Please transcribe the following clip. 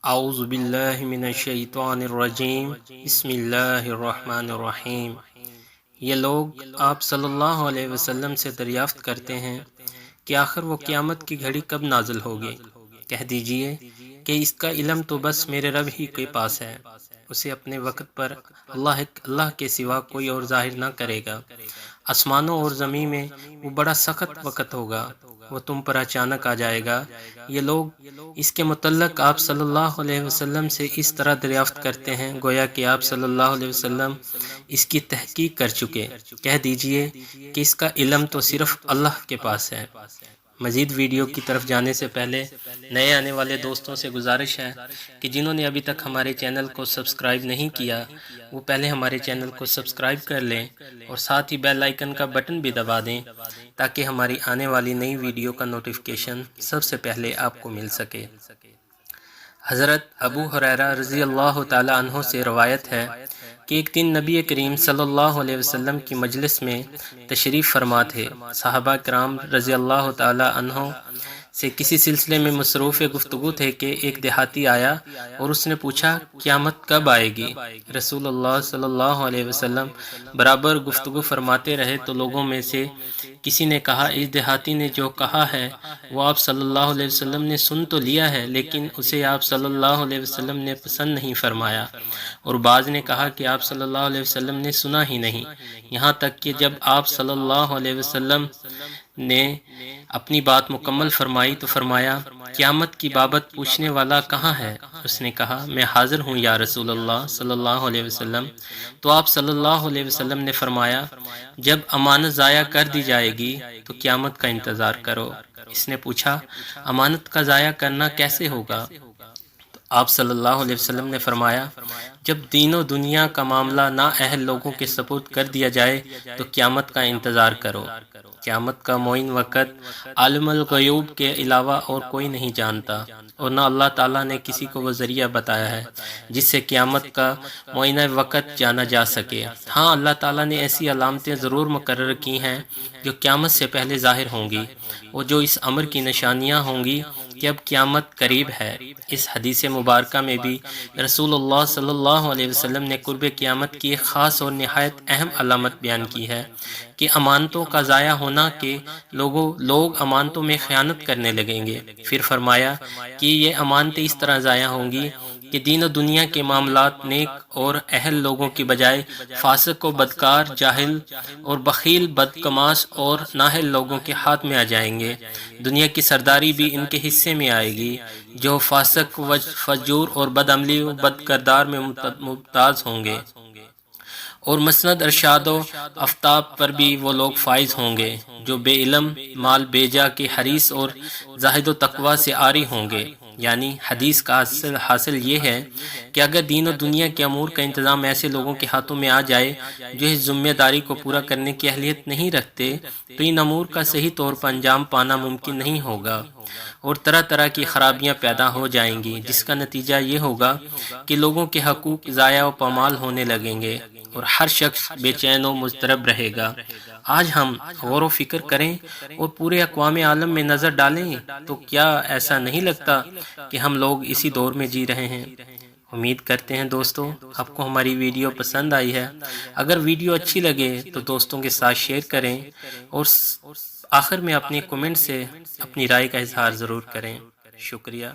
اعوذ باللہ من الشیطان الرجیم بسم اللہ الرحمن الرحیم۔ یہ لوگ آپ صلی اللہ علیہ وسلم سے دریافت کرتے ہیں کہ آخر وہ قیامت کی گھڑی کب نازل ہوگی۔ کہہ دیجئے کہ اس کا علم تو بس میرے رب ہی کے پاس ہے، اسے اپنے وقت پر اللہ کے سوا کوئی اور ظاہر نہ کرے گا۔ آسمانوں اور زمین میں وہ بڑا سخت وقت ہوگا، وہ تم پر اچانک آ جائے گا۔ یہ لوگ اس کے متعلق آپ صلی اللہ علیہ وسلم سے اس طرح دریافت کرتے ہیں گویا کہ آپ صلی اللہ علیہ وسلم اس کی تحقیق کر چکے۔ کہہ دیجئے کہ اس کا علم تو صرف اللہ کے پاس ہے۔ مزید ویڈیو کی طرف جانے سے پہلے نئے آنے والے دوستوں سے گزارش ہے کہ جنہوں نے ابھی تک ہمارے چینل کو سبسکرائب نہیں کیا وہ پہلے ہمارے چینل کو سبسکرائب کر لیں اور ساتھ ہی بیل آئیکن کا بٹن بھی دبا دیں تاکہ ہماری آنے والی نئی ویڈیو کا نوٹیفیکیشن سب سے پہلے آپ کو مل سکے۔ حضرت ابو ہریرہ رضی اللہ تعالی عنہ سے روایت ہے کہ ایک دن نبی کریم صلی اللہ علیہ وسلم کی مجلس میں تشریف فرما تھے۔ صحابہ کرام رضی اللہ تعالی عنہ سے کسی سلسلے میں مصروف گفتگو تھے کہ ایک دیہاتی آیا اور اس نے پوچھا قیامت کب آئے گی؟ رسول اللہ صلی اللہ علیہ وسلم برابر گفتگو فرماتے رہے تو لوگوں میں سے کسی نے کہا اس دیہاتی نے جو کہا ہے وہ آپ صلی اللہ علیہ وسلم نے سن تو لیا ہے لیکن اسے آپ صلی اللہ علیہ وسلم نے پسند نہیں فرمایا، اور بعض نے کہا کہ آپ صلی اللہ علیہ وسلم نے سنا ہی نہیں، یہاں تک کہ جب آپ صلی اللہ علیہ وسلم نے اپنی بات مکمل فرمائی تو فرمایا قیامت کی بابت پوچھنے والا کہاں ہے؟ اس نے کہا میں حاضر ہوں یا رسول اللہ صلی اللہ علیہ وسلم۔ تو آپ صلی اللہ علیہ وسلم نے فرمایا جب امانت ضائع کر دی جائے گی تو قیامت کا انتظار کرو۔ اس نے پوچھا امانت کا ضائع کرنا کیسے ہوگا؟ تو آپ صلی اللہ علیہ وسلم نے فرمایا جب دین و دنیا کا معاملہ نااہل لوگوں کے سپرد کر دیا جائے تو قیامت کا انتظار کرو۔ قیامت کا معین وقت عالم الغیوب کے علاوہ اور کوئی نہیں جانتا، اور نہ اللہ تعالیٰ نے کسی کو وہ ذریعہ بتایا ہے جس سے قیامت کا معینہ وقت جانا جا سکے۔ ہاں اللہ تعالیٰ نے ایسی علامتیں ضرور مقرر کی ہیں جو قیامت سے پہلے ظاہر ہوں گی، اور جو اس امر کی نشانیاں ہوں گی کہ اب قیامت قریب ہے۔ اس حدیث مبارکہ میں بھی رسول اللہ صلی اللہ علیہ وسلم نے قرب قیامت کی ایک خاص اور نہایت اہم علامت بیان کی ہے کہ امانتوں کا ضائع ہونا کہ لوگ امانتوں میں خیانت کرنے لگیں گے۔ پھر فرمایا کہ یہ امانتیں اس طرح ضائع ہوں گی کہ دین و دنیا کے معاملات نیک اور اہل لوگوں کی بجائے فاسق و بدکار، جاہل اور بخیل، بدکماش اور نااہل لوگوں کے ہاتھ میں آ جائیں گے۔ دنیا کی سرداری بھی ان کے حصے میں آئے گی جو فاسق، فجور اور بدعملی و بد کردار میں ممتاز ہوں گے، اور مسند ارشاد و آفتاب پر بھی وہ لوگ فائز ہوں گے جو بے علم، مال بیجا کے حریص اور زاہد و تقوی سے عاری ہوں گے۔ یعنی حدیث کا حاصل یہ ہے کہ اگر دین و دنیا کے امور کا انتظام ایسے لوگوں کے ہاتھوں میں آ جائے جو اس ذمہ داری کو پورا کرنے کی اہلیت نہیں رکھتے تو ان امور کا صحیح طور پر انجام پانا ممکن نہیں ہوگا، اور طرح طرح کی خرابیاں پیدا ہو جائیں گی جس کا نتیجہ یہ ہوگا کہ لوگوں کے حقوق ضائع و پامال ہونے لگیں گے اور ہر شخص بے چین و مضطرب رہے گا۔ آج ہم غور و فکر کریں اور پورے اقوام عالم میں نظر ڈالیں تو کیا ایسا نہیں لگتا کہ ہم لوگ اسی دور میں جی رہے ہیں؟ امید کرتے ہیں دوستو آپ کو ہماری ویڈیو پسند آئی ہے۔ اگر ویڈیو اچھی لگے تو دوستوں کے ساتھ شیئر کریں اور آخر میں اپنے کومنٹ سے اپنی رائے کا اظہار ضرور کریں۔ شکریہ۔